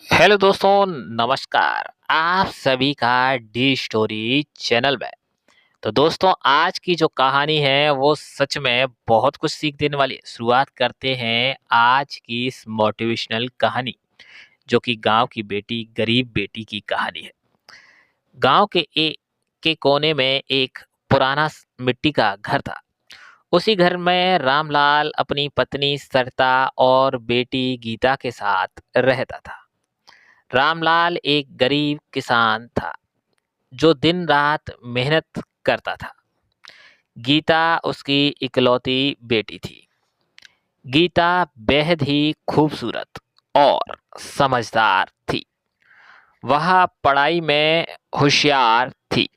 Hello दोस्तों, नमस्कार। आप सभी का डी स्टोरी चैनल में। तो दोस्तों, आज की जो कहानी है वो सच में बहुत कुछ सीख देने वाली है। शुरुआत करते हैं आज की इस मोटिवेशनल कहानी, जो कि गांव की बेटी गरीब बेटी की कहानी है। गांव के कोने में एक पुराना मिट्टी का घर था। उसी घर में रामलाल अपनी पत्नी सरिता और बेटी गीता के साथ रहता था। रामलाल एक गरीब किसान था जो दिन रात मेहनत करता था। गीता उसकी इकलौती बेटी थी। गीता बेहद ही खूबसूरत और समझदार थी। वह पढ़ाई में होशियार थी,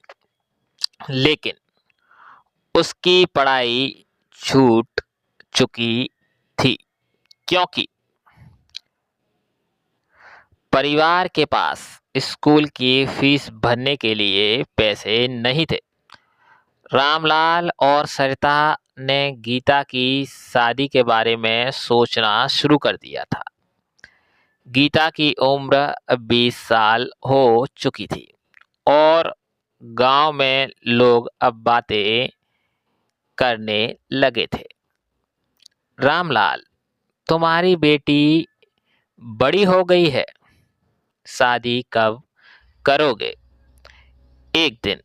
लेकिन उसकी पढ़ाई छूट चुकी थी क्योंकि परिवार के पास स्कूल की फीस भरने के लिए पैसे नहीं थे। रामलाल और सरिता ने गीता की शादी के बारे में सोचना शुरू कर दिया था। गीता की उम्र 20 साल हो चुकी थी और गांव में लोग अब बातें करने लगे थे। रामलाल, तुम्हारी बेटी बड़ी हो गई है, शादी कब करोगे? एक दिन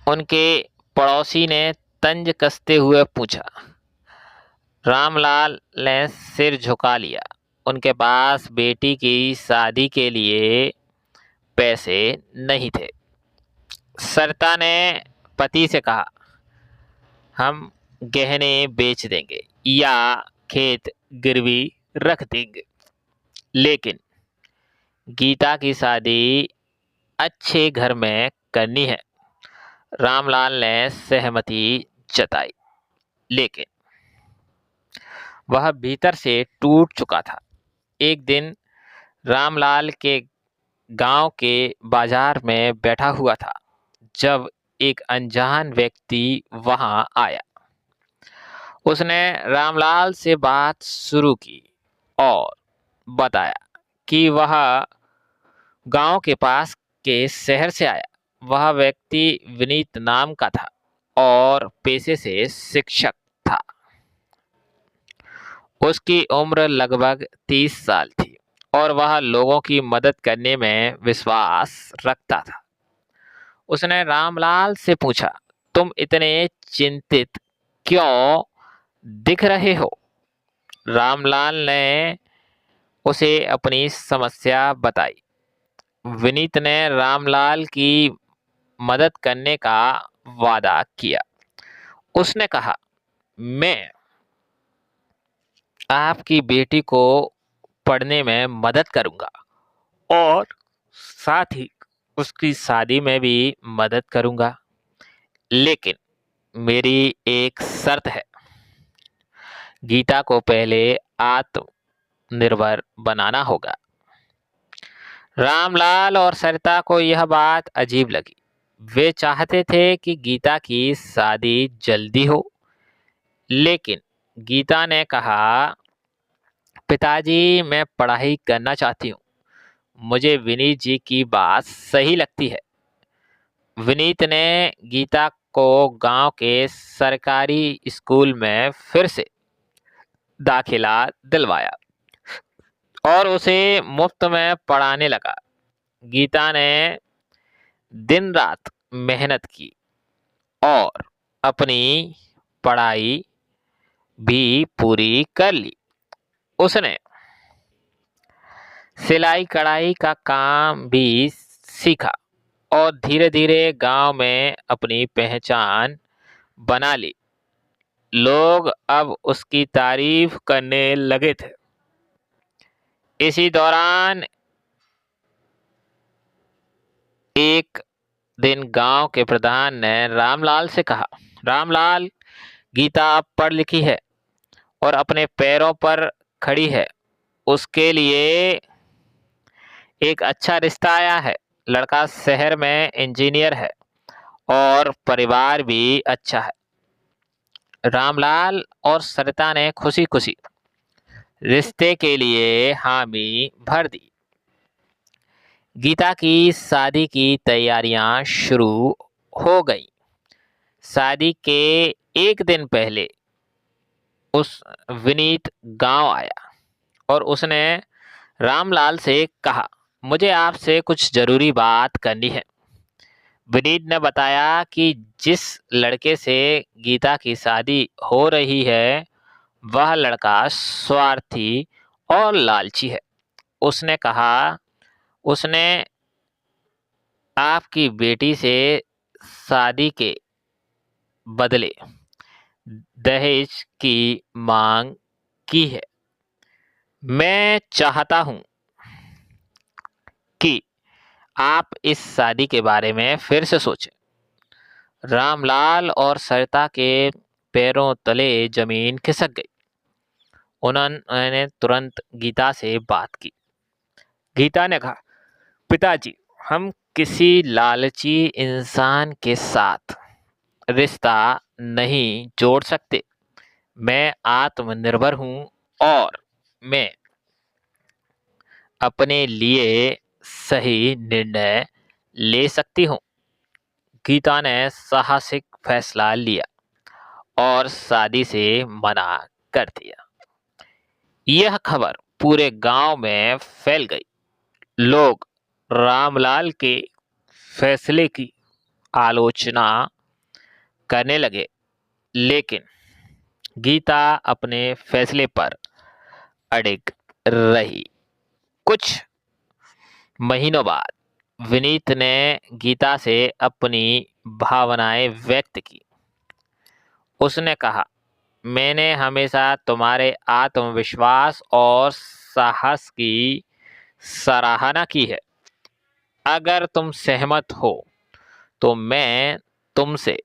उनके पड़ोसी ने तंज कसते हुए पूछा। रामलाल ने सिर झुका लिया। उनके पास बेटी की शादी के लिए पैसे नहीं थे। सरिता ने पति से कहा, हम गहने बेच देंगे या खेत गिरवी रख देंगे, लेकिन गीता की शादी अच्छे घर में करनी है। रामलाल ने सहमति जताई, लेकिन वह भीतर से टूट चुका था। एक दिन रामलाल के गांव के बाजार में बैठा हुआ था जब एक अनजान व्यक्ति वहां आया। उसने रामलाल से बात शुरू की और बताया कि वह गांव के पास के शहर से आया। वह व्यक्ति विनीत नाम का था और पेशे से शिक्षक था। उसकी उम्र लगभग 30 साल थी और वह लोगों की मदद करने में विश्वास रखता था। उसने रामलाल से पूछा, तुम इतने चिंतित क्यों दिख रहे हो? रामलाल ने उसे अपनी समस्या बताई। विनीत ने रामलाल की मदद करने का वादा किया। उसने कहा, मैं आपकी बेटी को पढ़ने में मदद करूंगा और साथ ही उसकी शादी में भी मदद करूंगा, लेकिन मेरी एक शर्त है। गीता को पहले आत्मनिर्भर बनाना होगा। रामलाल और सरिता को यह बात अजीब लगी। वे चाहते थे कि गीता की शादी जल्दी हो, लेकिन गीता ने कहा, पिताजी, मैं पढ़ाई करना चाहती हूँ। मुझे विनीत जी की बात सही लगती है। विनीत ने गीता को गांव के सरकारी स्कूल में फिर से दाखिला दिलवाया और उसे मुफ्त में पढ़ाने लगा। गीता ने दिन रात मेहनत की और अपनी पढ़ाई भी पूरी कर ली। उसने सिलाई कढ़ाई का काम भी सीखा और धीरे धीरे गांव में अपनी पहचान बना ली। लोग अब उसकी तारीफ करने लगे थे। इसी दौरान एक दिन गांव के प्रधान ने रामलाल से कहा, रामलाल, गीता अब पढ़ लिखी है और अपने पैरों पर खड़ी है। उसके लिए एक अच्छा रिश्ता आया है। लड़का शहर में इंजीनियर है और परिवार भी अच्छा है। रामलाल और सरिता ने खुशी खुशी रिश्ते के लिए हामी भर दी। गीता की शादी की तैयारियां शुरू हो गई। शादी के एक दिन पहले उस विनीत गांव आया और उसने रामलाल से कहा, मुझे आपसे कुछ जरूरी बात करनी है। विनीत ने बताया कि जिस लड़के से गीता की शादी हो रही है वह लड़का स्वार्थी और लालची है। उसने कहा उसने आपकी बेटी से शादी के बदले दहेज की मांग की है। मैं चाहता हूं कि आप इस शादी के बारे में फिर से सोचें। रामलाल और सरिता के पैरों तले जमीन खिसक गई। उन्होंने तुरंत गीता से बात की। गीता ने कहा, पिताजी, हम किसी लालची इंसान के साथ रिश्ता नहीं जोड़ सकते। मैं आत्मनिर्भर हूं और मैं अपने लिए सही निर्णय ले सकती हूं। गीता ने साहसिक फैसला लिया और शादी से मना कर दिया। यह खबर पूरे गांव में फैल गई। लोग रामलाल के फैसले की आलोचना करने लगे, लेकिन गीता अपने फैसले पर अड़िग रही। कुछ महीनों बाद विनीत ने गीता से अपनी भावनाएं व्यक्त की। उसने कहा, मैंने हमेशा तुम्हारे आत्मविश्वास और साहस की सराहना की है। अगर तुम सहमत हो तो मैं तुमसे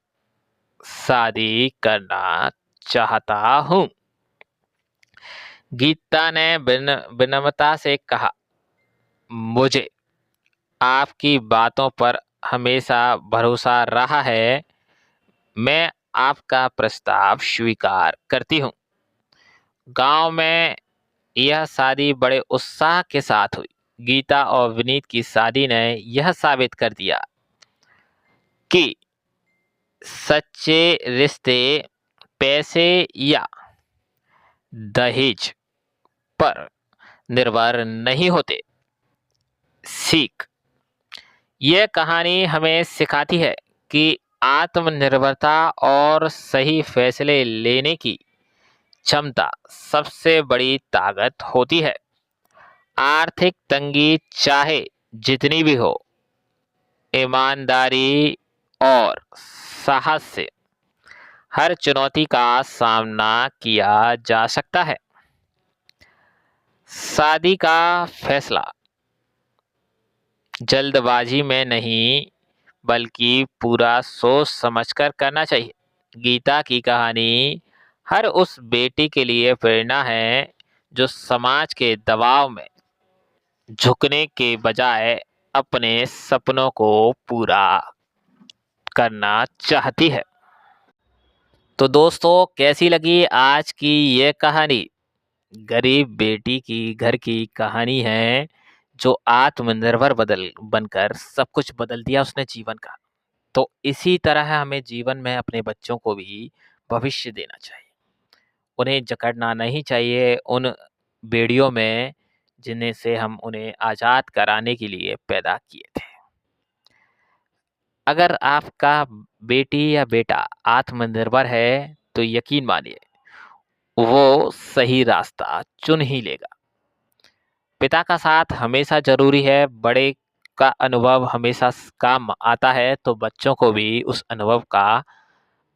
शादी करना चाहता हूं। गीता ने विनम्रता से कहा, मुझे आपकी बातों पर हमेशा भरोसा रहा है। मैं आपका प्रस्ताव स्वीकार करती हूँ। गांव में यह शादी बड़े उत्साह के साथ हुई। गीता और विनीत की शादी ने यह साबित कर दिया कि सच्चे रिश्ते पैसे या दहेज पर निर्भर नहीं होते। सीख, यह कहानी हमें सिखाती है कि आत्मनिर्भरता और सही फैसले लेने की क्षमता सबसे बड़ी ताकत होती है। आर्थिक तंगी चाहे जितनी भी हो, ईमानदारी और साहस से हर चुनौती का सामना किया जा सकता है। शादी का फैसला जल्दबाजी में नहीं बल्कि पूरा सोच समझकर करना चाहिए। गीता की कहानी हर उस बेटी के लिए प्रेरणा है जो समाज के दबाव में झुकने के बजाय अपने सपनों को पूरा करना चाहती है। तो दोस्तों, कैसी लगी आज की ये कहानी? गरीब बेटी की घर की कहानी है जो आत्मनिर्भर बनकर सब कुछ बदल दिया उसने जीवन का। तो इसी तरह हमें जीवन में अपने बच्चों को भी भविष्य देना चाहिए। उन्हें जकड़ना नहीं चाहिए उन बेड़ियों में जिन्हें से हम उन्हें आज़ाद कराने के लिए पैदा किए थे। अगर आपका बेटी या बेटा आत्मनिर्भर है तो यकीन मानिए वो सही रास्ता चुन ही लेगा। पिता का साथ हमेशा ज़रूरी है। बड़े का अनुभव हमेशा काम आता है, तो बच्चों को भी उस अनुभव का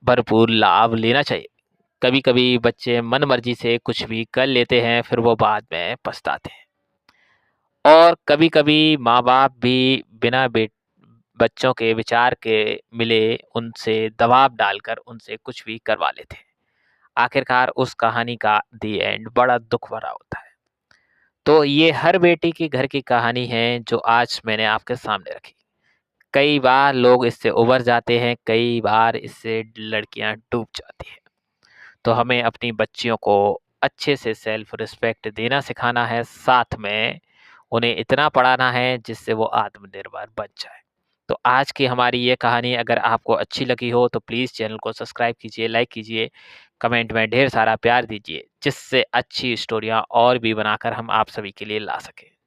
भरपूर लाभ लेना चाहिए। कभी-कभी बच्चे मनमर्जी से कुछ भी कर लेते हैं, फिर वो बाद में पछताते हैं। और कभी-कभी माँ-बाप भी बिना बच्चों के विचार के मिले उनसे दबाव डालकर उनसे कुछ भी करवा लेते हैं। आखिरकार उस कहानी का दी एंड बड़ा दुख भरा होता है। तो ये हर बेटी की घर की कहानी है जो आज मैंने आपके सामने रखी। कई बार लोग इससे उबर जाते हैं, कई बार इससे लड़कियां डूब जाती हैं। तो हमें अपनी बच्चियों को अच्छे से सेल्फ रिस्पेक्ट देना सिखाना है, साथ में उन्हें इतना पढ़ाना है जिससे वो आत्मनिर्भर बन जाए। तो आज की हमारी ये कहानी अगर आपको अच्छी लगी हो तो प्लीज़ चैनल को सब्सक्राइब कीजिए, लाइक कीजिए, कमेंट में ढेर सारा प्यार दीजिए, जिससे अच्छी स्टोरियाँ और भी बनाकर हम आप सभी के लिए ला सकें।